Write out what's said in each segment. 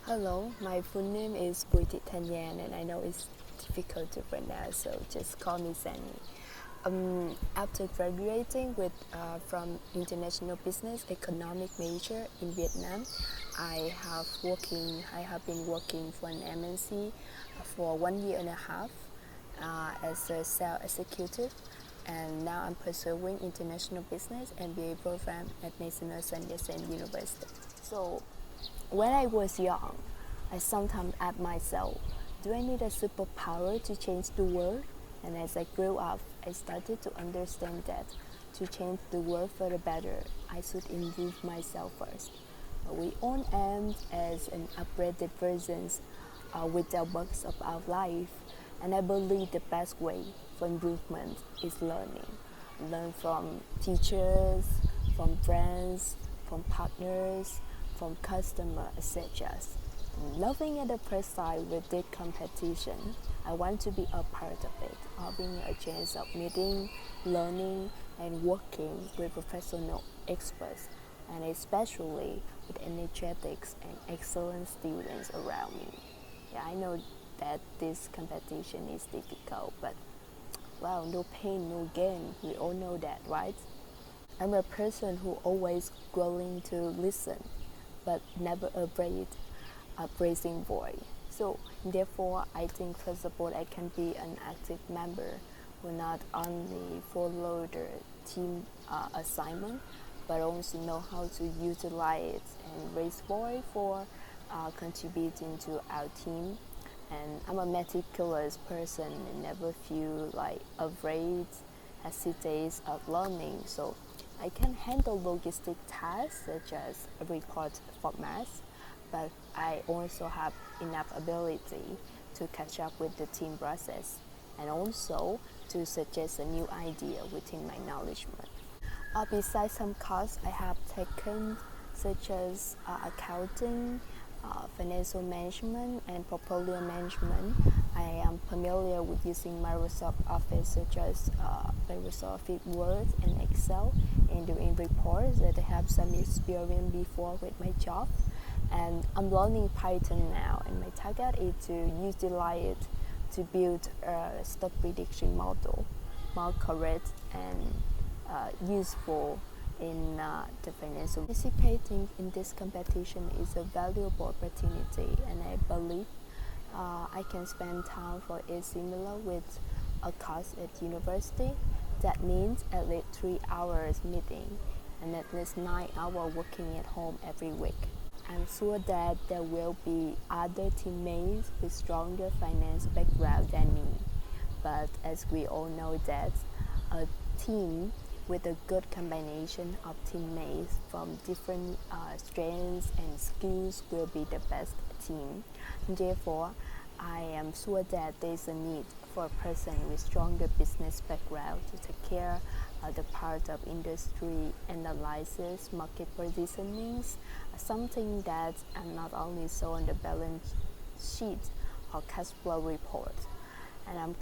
Hello, my full name is Nhan, and I know it's difficult to pronounce, so just call me Sandy. After graduating from international business economic major in Vietnam, I have been working for an MNC for 1 year and a half as a sales executive, and now I'm pursuing international business MBA program at National Sun Yat-sen University. So when I was young, I sometimes asked myself, do I need a superpower to change the world? And as I grew up, I started to understand that to change the world for the better, I should improve myself first. We all aim as an upgraded versions with the works of our life, and I believe the best way for improvement is learning. Learn from teachers, from friends, from partners, from customers, etc. Loving at the first sight with this competition, I want to be a part of it, having a chance of meeting, learning, and working with professional experts, and especially with energetics and excellent students around me. Yeah, I know that this competition is difficult, but well, no pain, no gain. We all know that, right? I'm a person who always willing to listen, but never afraid of raising voice. So therefore, I think first of all, I can be an active member who not only follow the team assignment, but also know how to utilize and raise voice for contributing to our team. And I'm a meticulous person and never feel like afraid, hesitates of learning. So I can handle logistic tasks such as report formats, but I also have enough ability to catch up with the team process and also to suggest a new idea within my knowledgement. Besides some courses I have taken, such as accounting, financial management, and portfolio management, I am familiar with using Microsoft Office, such as Microsoft Word and Excel, and doing reports that I have some experience before with my job. And I'm learning Python now, and my target is to utilize it to build a stock prediction model more correct and useful in the financial. Participating in this competition is a valuable opportunity, and I believe I can spend time for it similar with a course at university. That means at least 3 hours meeting and at least 9 hours working at home every week. I'm sure that there will be other teammates with stronger finance background than me. But as we all know that a team with a good combination of teammates from different strengths and skills will be the best team. Therefore, I am sure that there is a need for a person with stronger business background to take care of the part of industry analysis, market positionings, something that not only saw on the balance sheet or cash flow report. And I'm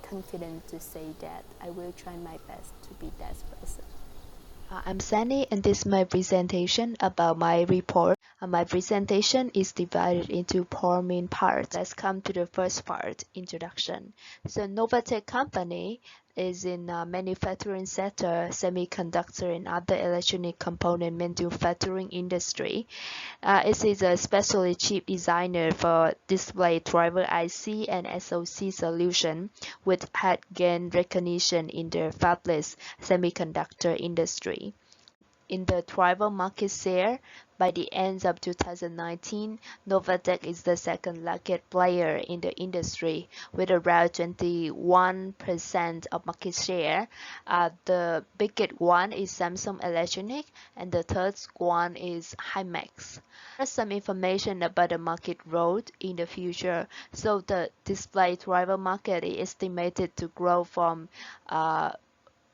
confident to say that I will try my best to be that person. I'm Sandy, and this is my presentation about my report. My presentation is divided into four main parts. Let's come to the first part, introduction. So Novatech company is in manufacturing sector, semiconductor and other electronic component manufacturing industry. It is a specialty chip designer for display driver IC and SoC solution with high gain recognition in the fabless semiconductor industry. In the driver market share, by the end of 2019, Novatech is the second largest player in the industry with around 21% of market share. The biggest one is Samsung Electronics and the third one is Himax. There's some information about the market growth in the future. So the display driver market is estimated to grow from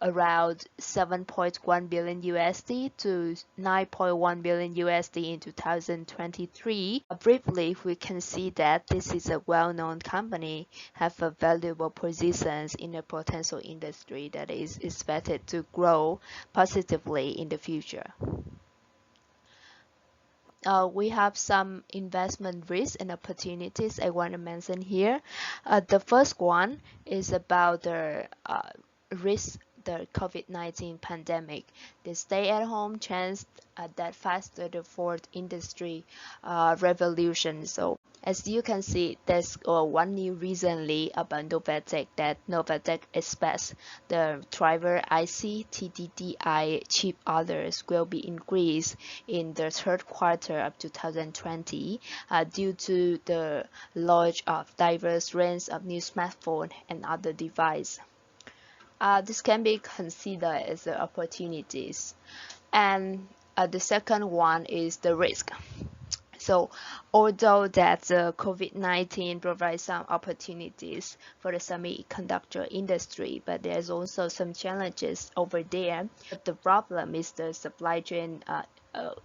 around 7.1 billion USD to 9.1 billion USD in 2023. Briefly, we can see that this is a well-known company, have a valuable positions in a potential industry that is expected to grow positively in the future. we have some investment risks and opportunities I want to mention here. The first one is about the risk the COVID-19 pandemic. The stay-at-home changed that faster the fourth industry revolution. So as you can see, there's one new recently about Novatech that Novatech expects the driver IC TDDI chip orders will be increased in the third quarter of 2020 due to the launch of diverse range of new smartphone and other devices. This can be considered as the opportunities. And the second one is the risk. So although that the COVID-19 provides some opportunities for the semiconductor industry, but there's also some challenges over there. But the problem is the supply chain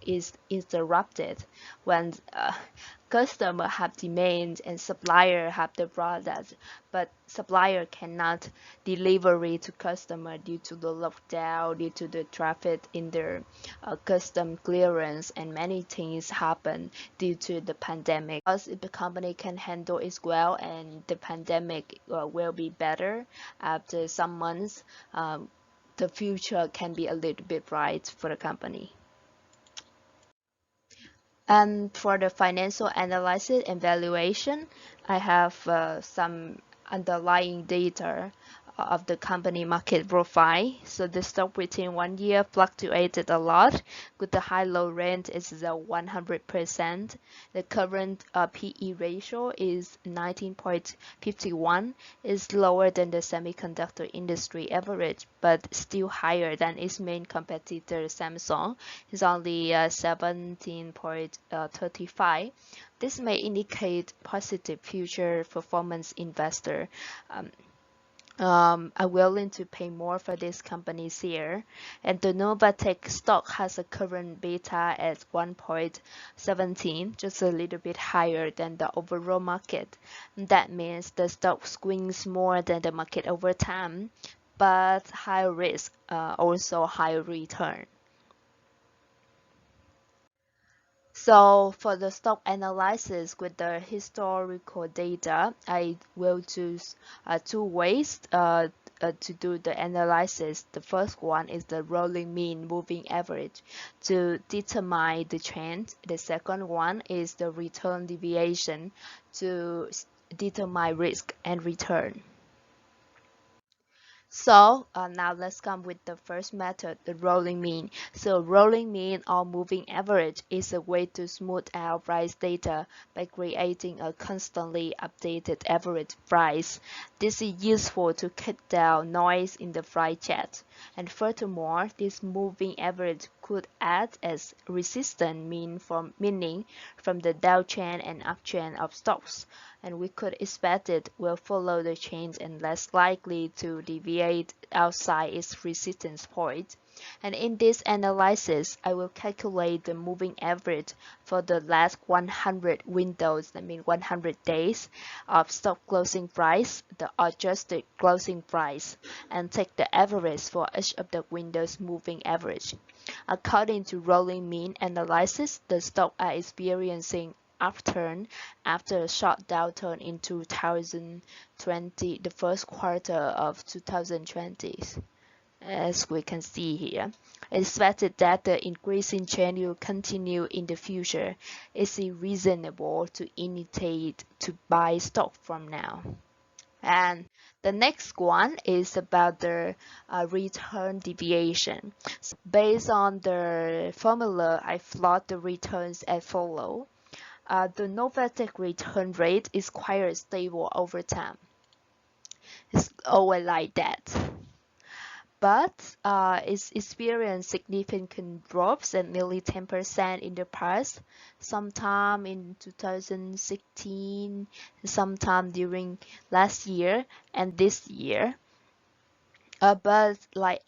is interrupted when customer have demand and supplier have the product, but supplier cannot delivery to customer due to the lockdown, due to the traffic in their custom clearance, and many things happen due to the pandemic. Because if the company can handle it well and the pandemic will be better after some months, the future can be a little bit bright for the company. And for the financial analysis and valuation, I have some underlying data of the company market profile. So the stock within 1 year fluctuated a lot. With the high-low range is 100%. The current PE ratio is 19.51. Is lower than the semiconductor industry average, but still higher than its main competitor Samsung. It's only 17.35. This may indicate positive future performance investor are willing to pay more for these companies here. And the Novatech stock has a current beta at 1.17, just a little bit higher than the overall market. That means the stock swings more than the market over time, but high risk, also high return. So for the stock analysis with the historical data, I will choose two ways to do the analysis. The first one is the rolling mean moving average to determine the trend. The second one is the return deviation to determine risk and return. So now let's come with the first method, the rolling mean. So rolling mean or moving average is a way to smooth out price data by creating a constantly updated average price. This is useful to cut down noise in the price chart. And furthermore, this moving average could act as resistance meaning from the downtrend and uptrend of stocks, and we could expect it will follow the change and less likely to deviate outside its resistance point. And in this analysis, I will calculate the moving average for the last 100 windows, 100 days of stock closing price, the adjusted closing price, and take the average for each of the windows moving average. According to rolling mean analysis, the stock are experiencing upturn after a short downturn in 2020, the first quarter of 2020. As we can see here, it's expected that the increasing trend will continue in the future. It's reasonable to initiate to buy stock from now. And the next one is about the return deviation. So based on the formula, I plot the returns as follow. The Novatech return rate is quite stable over time. It's always like that. But it's experienced significant drops at nearly 10% in the past, sometime in 2016, sometime during last year and this year. But like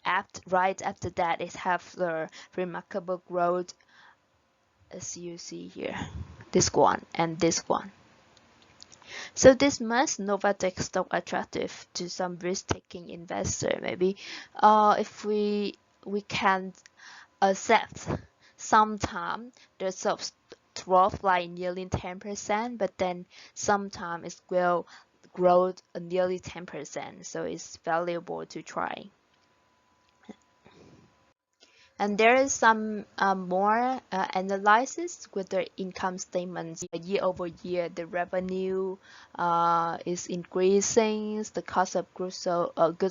right after that, it have the remarkable growth, as you see here, this one and this one. So this makes Novatech stock attractive to some risk-taking investor. Maybe if we can accept sometime the drop like nearly 10%, but then sometimes it will grow nearly 10%. So it's valuable to try. And there is some more analysis with the income statements. Year over year, the revenue is increasing, the cost of goods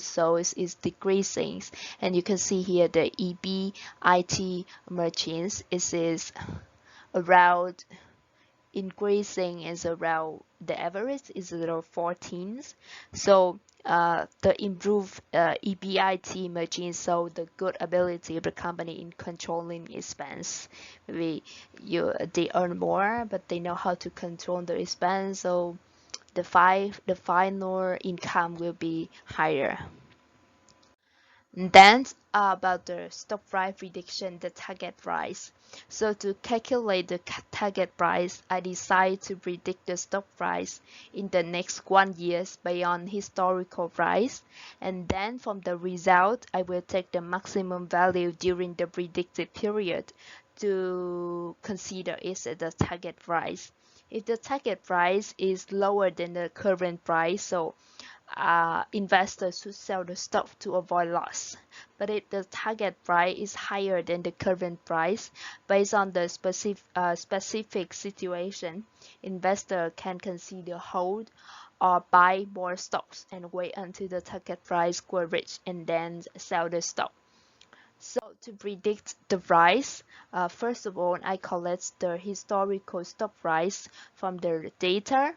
sold is decreasing, and you can see here the EBIT margins is around increasing is around the average is around 14s. So the improved EBIT margin, so the good ability of the company in controlling expense. Maybe they earn more, but they know how to control the expense, so the final income will be higher. And then about the stock price prediction, the target price. So to calculate the target price, I decide to predict the stock price in the next 1 year based on historical price. And then from the result, I will take the maximum value during the predicted period to consider it as the target price. If the target price is lower than the current price, so investors should sell the stock to avoid loss. But if the target price is higher than the current price, based on the specific situation, investor can consider hold or buy more stocks and wait until the target price will reach and then sell the stock. So to predict the price, first of all, I collect the historical stock price from the data.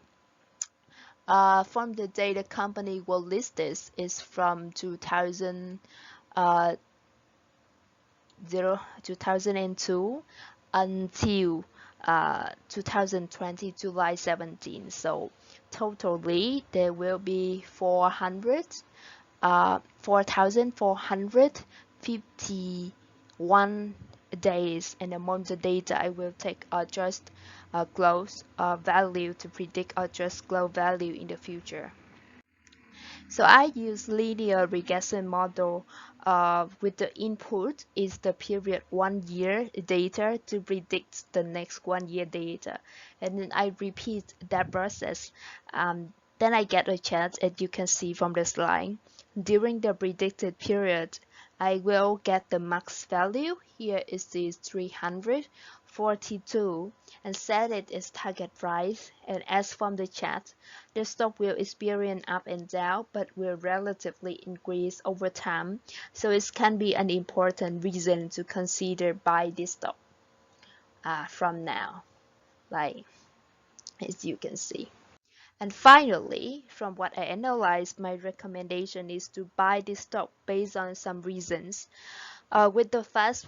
From the day the company will list this is from 2002 until 2020 July 17. So totally there will be 4,451 days, and among the data I will take just close value to predict a just close value in the future. So I use linear regression model with the input is the period 1 year data to predict the next 1 year data, and then I repeat that process. Then I get a chance, as you can see from the slide. During the predicted period, I will get the max value. Here is the 342 and set it as target price. And as from the chart, the stock will experience up and down, but will relatively increase over time. So it can be an important reason to consider buy this stock from now, like as you can see. And finally, from what I analyzed, my recommendation is to buy this stock based on some reasons. With the fast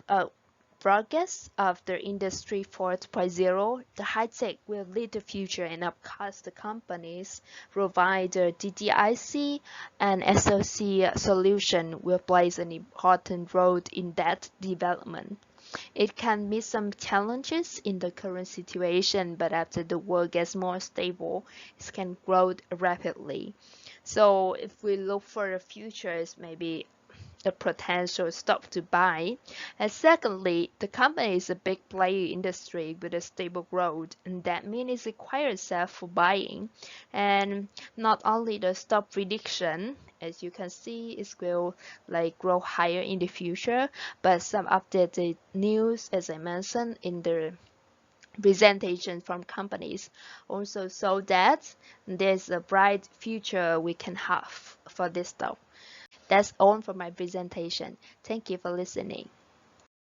progress of the Industry 4.0, the high-tech will lead the future, and of course the companies provide the DDIC and SoC solution will play an important role in that development. It can meet some challenges in the current situation, but after the world gets more stable, it can grow rapidly. So if we look for the future, it's maybe a potential stock to buy. And secondly, the company is a big player industry with a stable growth, and that means it requires self for buying. And not only the stock prediction, as you can see, it will like grow higher in the future, but some updated news, as I mentioned in the presentation from companies, also show that there's a bright future we can have for this stock. That's all for my presentation. Thank you for listening.